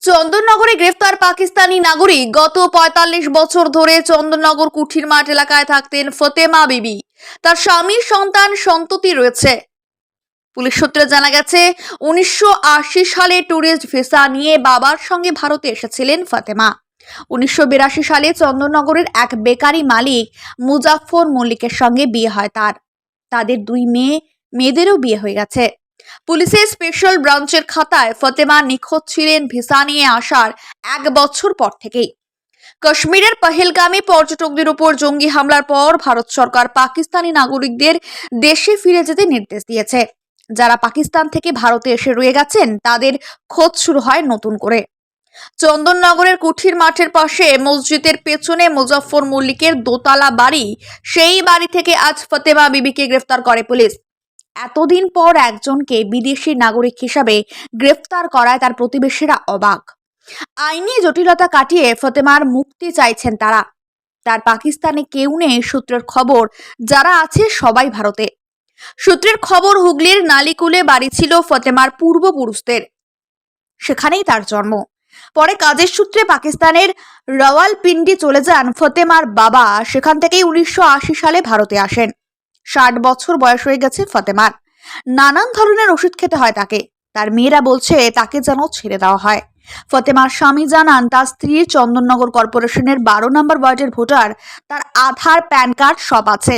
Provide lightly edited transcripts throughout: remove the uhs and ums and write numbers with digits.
চন্দননগরে গ্রেফতার পাকিস্তানি নাগরিক। গত ৪৫ বছর ধরে চন্দননগর কুঠির মাঠ এলাকায় থাকতেন ফতেমা বিবি। তার স্বামী, সন্তান, সন্ততি রয়েছে। পুলিশ সূত্রে জানা গেছে ১৯৮০ সালে ট্যুরিস্ট ভিসা নিয়ে বাবার সঙ্গে ভারতে এসেছিলেন ফতেমা। ১৯৮২ সালে চন্দননগরের এক বেকারি মালিক মুজাফফর মল্লিকের সঙ্গে বিয়ে হয় তাদের ২ মেয়েদেরও বিয়ে হয়ে গেছে। পুলিশের স্পেশাল ব্রাঞ্চের খাতায় ফতেমা নিখোঁজ ছিলেন ভিসা নিয়ে আসার ১ বছর পর থেকেই। কাশ্মীরের পহেলগামে পর্যটকদের উপর জঙ্গি হামলার পর ভারত সরকার পাকিস্তানি নাগরিকদের দেশে ফিরে যেতে নির্দেশ দিয়েছে। যারা পাকিস্তান থেকে ভারতে এসে রয়ে গেছেন তাদের খোঁজ শুরু হয় নতুন করে। চন্দননগরের কুঠির মাঠের পাশে মসজিদের পেছনে মুজাফফর মল্লিকের দোতলা বাড়ি, সেই বাড়ি থেকে আজ ফতেমা বিবিকে গ্রেফতার করে পুলিশ। এতদিন পর একজনকে বিদেশি নাগরিক হিসাবে গ্রেফতার করায় তার প্রতিবেশীরা অবাক। আইনি জটিলতা কাটিয়ে ফতেমার মুক্তি চাইছেন তারা। তার পাকিস্তানে কেউ নেই সূত্রের খবর, যারা আছে সবাই ভারতে। সূত্রের খবর, হুগলির নালিকুলে বাড়ি ছিল ফতেমার পূর্বপুরুষদের, সেখানেই তার জন্ম। পরে কাজের সূত্রে পাকিস্তানের রাওয়ালপিন্ডি চলে যান ফতেমার বাবা। সেখান থেকেই ১৯৮০ সালে ভারতে আসেন। ৬০ বছর বয়স হয়ে গেছে ফতেমার। নানান ধরনের ওষুধ খেতে হয় তাকে। তার মেয়েরা বলছে তাকে যেন ছেড়ে দেওয়া হয়। ফতেমার স্বামী জানান তার স্ত্রীর চন্দননগর কর্পোরেশনের ১২ নম্বর ওয়ার্ডের ভোটার, তার আধার, প্যান কার্ড সব আছে।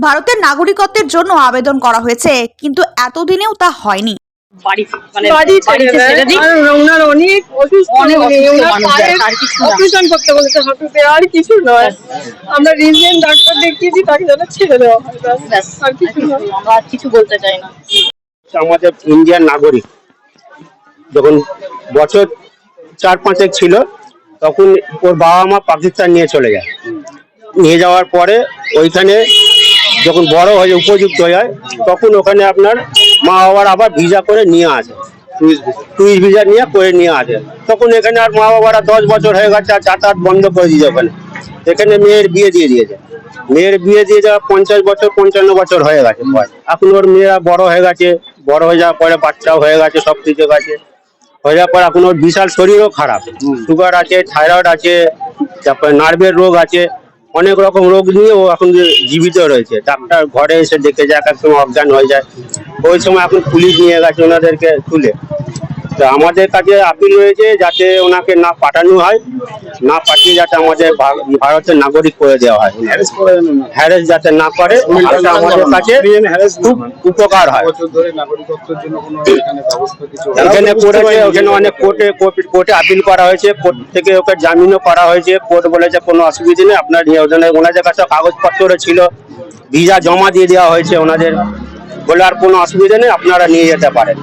ভারতের নাগরিকত্বের জন্য আবেদন করা হয়েছে, কিন্তু এতদিনেও তা হয়নি। অপারেশন করতে বলেছে হাঁটুতে, আর কিছু নয়। আমরা রিজেন্ট ডাক্তার দেখিয়েছি, তাকে যেন ছেড়ে দেওয়া হয়, আর কিছু নয়। আমরা আর কিছু বলতে চাই না। আমাদের ইন্ডিয়ান নাগরিক যখন বছর ৪-৫ ছিল, তখন ওর বাবা মা পাকিস্তান নিয়ে চলে যায়। নিয়ে যাওয়ার পরে ওইখানে যখন বড় হয়ে উপযুক্ত হয়ে যায়, তখন ওখানে আপনার মা বাবার আবার ভিসা করে নিয়ে আসে, টুরিস্ট ভিসা নিয়ে আসে। তখন এখানে আর মা বাবারা 10 বছর হয়ে গেছে, আর যাতায়াত বন্ধ করে দিয়েছে। এখানে মেয়ের বিয়ে দিয়ে দিয়েছে। মেয়ের বিয়ে দিয়ে যাওয়া 50 বছর 55 বছর হয়ে গেছে। এখন ওর মেয়েরা বড় হয়ে গেছে, বড় হয়ে যাওয়ার পরে বাচ্চাও হয়ে গেছে, সব কিছু গেছে। হয়ে যাওয়ার পর এখন ওর বিশাল শরীরও খারাপ, সুগার আছে, থাইরয়েড আছে, তারপরে নার্ভের রোগ আছে, অনেক রকম রোগ নিয়ে ও এখন জীবিত রয়েছে। ডাক্তার ঘরে এসে দেখে যায়, এক সময় অজ্ঞান হয়ে যায়। ওই সময় এখন পুলিশ নিয়ে গেছে ওনাদেরকে তুলে। তো আমাদের কাছে আপিল রয়েছে যাতে ওনাকে না পাঠানো হয়, না পাঠিয়ে যাতে আমাদের ভারতের নাগরিক করে দেওয়া হয়, হ্যারেস যাতে না করে, আমাদের কাছে খুব উপকার হয়। এখানে করেছে, ওখানে অনেক কোর্টে আপিল করা হয়েছে, কোর্ট থেকে ওকে জামিনও করা হয়েছে। কোর্ট বলেছে কোনো অসুবিধা নেই, আপনার ওনাদের কাছে কাগজপত্র ছিল, ভিসা জমা দিয়ে দেওয়া হয়েছে ওনাদের, বলে আর কোনো অসুবিধা নেই, আপনারা নিয়ে যেতে পারেন।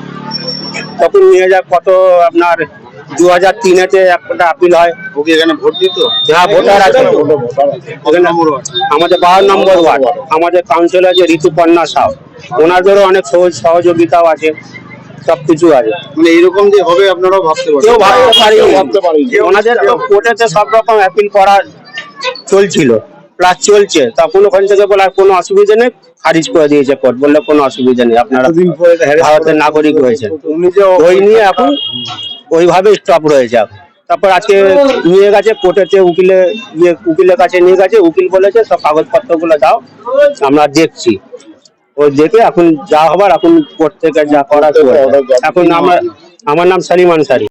তখন নিয়ে যায় কত আপনার 2003-তে একটা আপিল হয়। ওকে এখানে ভোট দিত, হ্যাঁ ভোটার আছে আমাদের 12 নম্বর ওয়ার্ড। আমাদের কাউন্সিলর আছে ঋতুপর্ণা সাউ, ওনাদেরও অনেক সহযোগিতাও আছে, সবকিছু আছে। মানে এইরকম যে হবে আপনারাও ভাবতে পারেন, কেউ ভাবতে পারি। ওনাদের কোর্টেতে সব রকম অ্যাপিল করা চলছিল, প্লাস চলছে। তখন ওখান থেকে বলে আর কোনো অসুবিধা নেই, খারিজ করে দিয়েছে কোর্ট, বললে কোনো অসুবিধা নেই, আপনারা ভারতের নাগরিক রয়েছে। ওই নিয়ে এখন ওইভাবে স্টপ রয়েছে। তারপর আজকে নিয়ে গেছে কোর্টেতে, উকিলের কাছে নিয়ে গেছে। উকিল বলেছে সব কাগজপত্র গুলো দাও, আমরা দেখছি। ওই দেখে এখন যা হবার, এখন কোর্ট থেকে যা করা। এখন আমার নাম সালিম আনসারি।